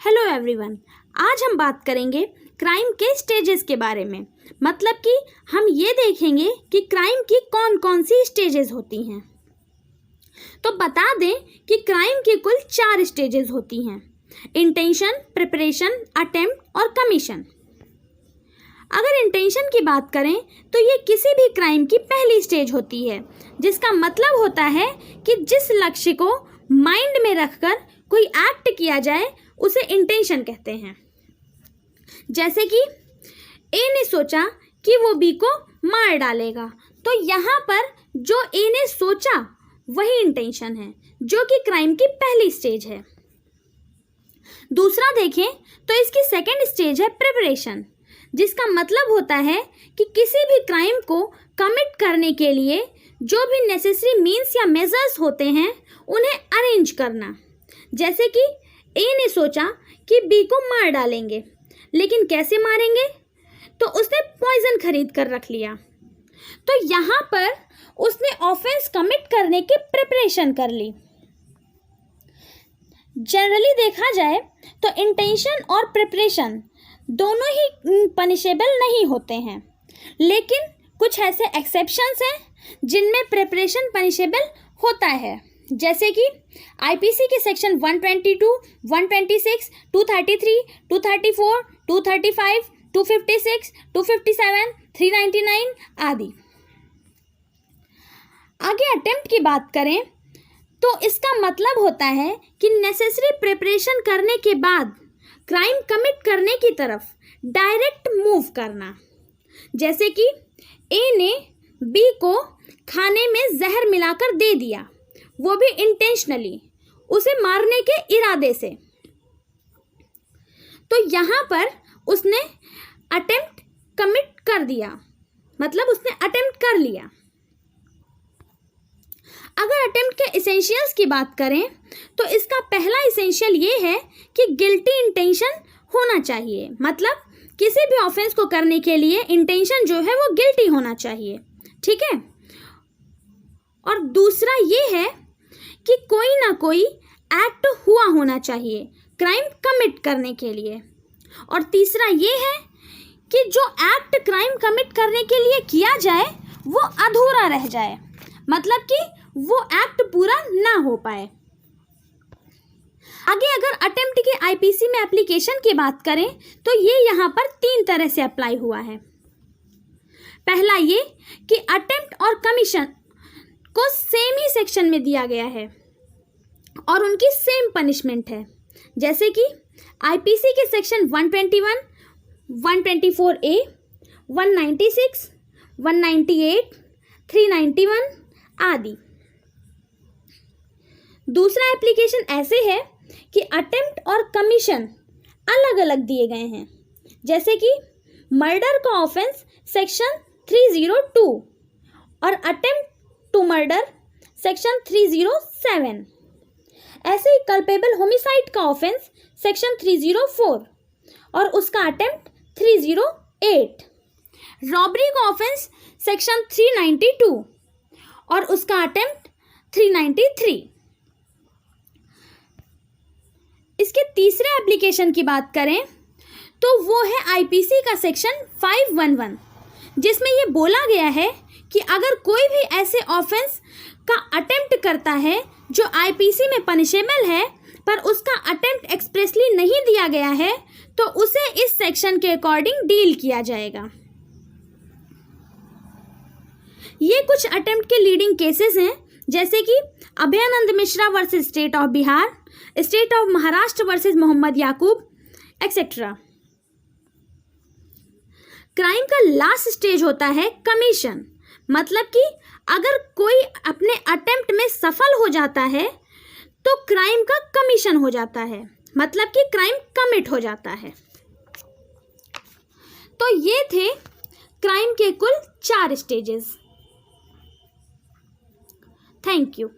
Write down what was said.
Hello everyone, आज हम बात करेंगे क्राइम के स्टेजेस के बारे में। मतलब कि हम ये देखेंगे कि क्राइम की कौन कौन सी स्टेजेस होती हैं। तो बता दें कि क्राइम की कुल 4 स्टेजेस होती हैं: इंटेंशन, प्रिपरेशन, अटेम्प्ट और कमीशन। अगर इंटेंशन की बात करें तो ये किसी भी क्राइम की पहली स्टेज होती है, जिसका मतलब होता है कि जिस लक्ष्य को माइंड में रखकर कोई एक्ट किया जाए उसे इंटेंशन कहते हैं। जैसे कि ए ने सोचा कि वो बी को मार डालेगा, तो यहाँ पर जो ए ने सोचा वही इंटेंशन है, जो कि क्राइम की पहली स्टेज है। दूसरा देखें तो इसकी सेकंड स्टेज है प्रिपरेशन, जिसका मतलब होता है कि किसी भी क्राइम को कमिट करने के लिए जो भी नेसेसरी मीन्स या मेजर्स होते हैं उन्हें अरेंज करना। जैसे कि ए ने सोचा कि बी को मार डालेंगे, लेकिन कैसे मारेंगे, तो उसने पॉइजन खरीद कर रख लिया। तो यहाँ पर उसने ऑफेंस कमिट करने की प्रिपरेशन कर ली। जनरली देखा जाए तो इंटेंशन और प्रिपरेशन दोनों ही पनिशेबल नहीं होते हैं, लेकिन कुछ ऐसे एक्सेप्शंस हैं जिनमें प्रिपरेशन पनिशेबल होता है। जैसे कि आईपीसी के सेक्शन 122, 126, 233, 234, 235, 256, 257, 399 आदि। आगे अटेम्प्ट की बात करें तो इसका मतलब होता है कि नेसेसरी प्रिपरेशन करने के बाद क्राइम कमिट करने की तरफ डायरेक्ट मूव करना। जैसे कि ए ने बी को खाने में जहर मिलाकर दे दिया, वो भी इंटेंशनली, उसे मारने के इरादे से। तो यहाँ पर उसने अटेम्प्ट कमिट कर दिया, मतलब उसने अटेम्प्ट कर लिया। अगर अटेम्प्ट के इसेंशियल्स की बात करें तो इसका पहला इसेंशियल ये है कि गिल्टी इंटेंशन होना चाहिए। मतलब किसी भी ऑफेंस को करने के लिए इंटेंशन जो है वो गिल्टी होना चाहिए, ठीक है। और दूसरा ये है कि कोई ना कोई एक्ट हुआ होना चाहिए क्राइम कमिट करने के लिए। और तीसरा ये है कि जो एक्ट क्राइम कमिट करने के लिए किया जाए वो अधूरा रह जाए, मतलब कि वो एक्ट पूरा ना हो पाए। आगे अगर अटेम्प्ट के आईपीसी में एप्लीकेशन की बात करें तो ये यहाँ पर 3 तरह से अप्लाई हुआ है। पहला ये कि अटेम्प्ट और कमीशन को सेम ही सेक्शन में दिया गया है और उनकी सेम पनिशमेंट है। जैसे कि आईपीसी के सेक्शन 121, 124A, 196, 198, 391 आदि। दूसरा एप्लीकेशन ऐसे है कि अटेम्प्ट और कमीशन अलग अलग दिए गए हैं। जैसे कि मर्डर का ऑफेंस सेक्शन 302 और अटेम्प्ट टू मर्डर सेक्शन 307। ऐसे ही कल्पेबल होमिसाइड का ऑफेंस सेक्शन 304 और उसका अटेम्प्ट 308। रॉबरी का ऑफेंस सेक्शन 392 और उसका अटेम्प्ट 393। इसके तीसरे एप्लीकेशन की बात करें तो वो है आईपीसी का सेक्शन 511, जिसमें ये बोला गया है कि अगर कोई भी ऐसे ऑफेंस का अटेम्प्ट करता है जो आईपीसी में पनिशेबल है पर उसका अटेम्प्ट एक्सप्रेसली नहीं दिया गया है, तो उसे इस सेक्शन के अकॉर्डिंग डील किया जाएगा। ये कुछ अटेम्प्ट के लीडिंग केसेस हैं, जैसे कि Abhayanand Mishra versus state of Bihar, state of Maharashtra versus Mohammad Yakub etcetera. Crime का लास्ट स्टेज होता है कमीशन। मतलब कि अगर कोई अपने अटेम्प्ट में सफल हो जाता है तो क्राइम का कमीशन हो जाता है, मतलब कि क्राइम कमिट हो जाता है। तो ये थे क्राइम के कुल 4 स्टेजेस। Thank you.